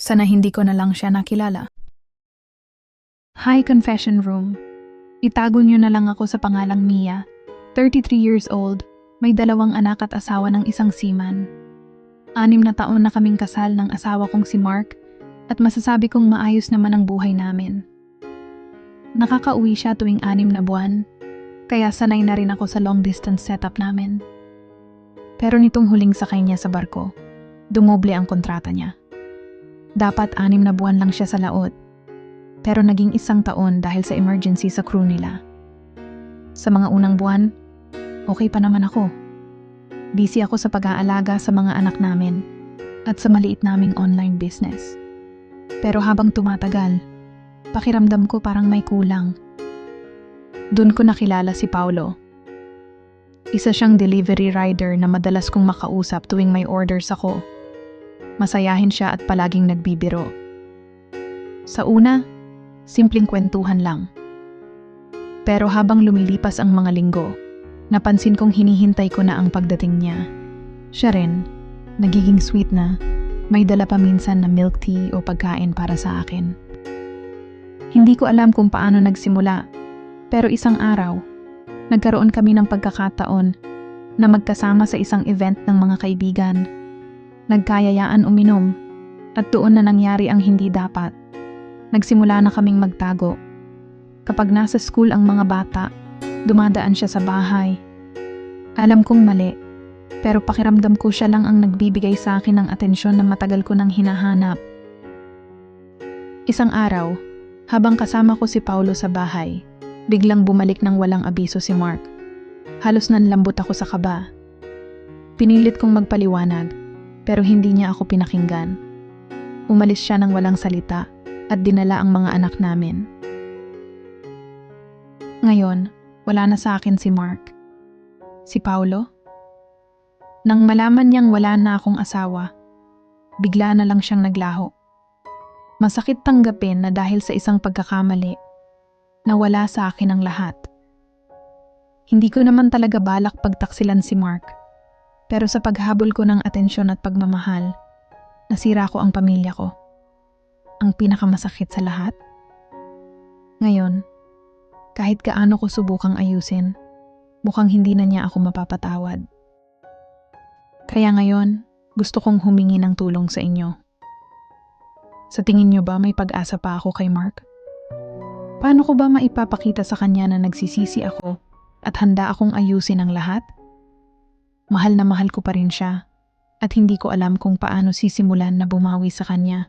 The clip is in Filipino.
Sana hindi ko na lang siya nakilala. Hi, confession room. Itago niyo na lang ako sa pangalang Mia. 33 years old, may 2 anak at asawa ng isang seaman. 6 na taon na kaming kasal ng asawa kong si Mark at masasabi kong maayos naman ang buhay namin. Nakakauwi siya tuwing 6 na buwan, kaya sanay na rin ako sa long distance setup namin. Pero nitong huling sakay niya sa barko, dumoble ang kontrata niya. Dapat 6 na buwan lang siya sa laot, pero naging 1 taon dahil sa emergency sa crew nila. Sa mga unang buwan, okay pa naman ako. Busy ako sa pag-aalaga sa mga anak namin at sa maliit naming online business. Pero habang tumatagal, pakiramdam ko parang may kulang. Doon ko nakilala si Paulo. Isa siyang delivery rider na madalas kong makausap tuwing may orders ako. Masayahin siya at palaging nagbibiro. Sa una, simpleng kwentuhan lang. Pero habang lumilipas ang mga linggo, napansin kong hinihintay ko na ang pagdating niya. Siya rin, nagiging sweet na, may dala pa minsan na milk tea o pagkain para sa akin. Hindi ko alam kung paano nagsimula, pero isang araw, nagkaroon kami ng pagkakataon na magkasama sa isang event ng mga kaibigan. Nagkayayaan uminom, at doon na nangyari ang hindi dapat. Nagsimula na kaming magtago. Kapag nasa school ang mga bata, dumadaan siya sa bahay. Alam kong mali, pero pakiramdam ko siya lang ang nagbibigay sa akin ng atensyon na matagal ko nang hinahanap. Isang araw, habang kasama ko si Paulo sa bahay, biglang bumalik ng walang abiso si Mark. Halos nanlambot ako sa kaba. Pinilit kong magpaliwanag, pero hindi niya ako pinakinggan. Umalis siya ng walang salita at dinala ang mga anak namin. Ngayon, wala na sa akin si Mark. Si Paulo? Nang malaman niyang wala na akong asawa, bigla na lang siyang naglaho. Masakit tanggapin na dahil sa isang pagkakamali, nawala sa akin ang lahat. Hindi ko naman talaga balak pagtaksilan si Mark. Pero sa paghabol ko ng atensyon at pagmamahal, nasira ko ang pamilya ko. Ang pinakamasakit sa lahat. Ngayon, kahit gaano ko subukang ayusin, mukhang hindi na niya ako mapapatawad. Kaya ngayon, gusto kong humingi ng tulong sa inyo. Sa tingin niyo ba may pag-asa pa ako kay Mark? Paano ko ba maipapakita sa kanya na nagsisisi ako at handa akong ayusin ang lahat? Mahal na mahal ko pa rin siya at hindi ko alam kung paano sisimulan na bumawi sa kanya.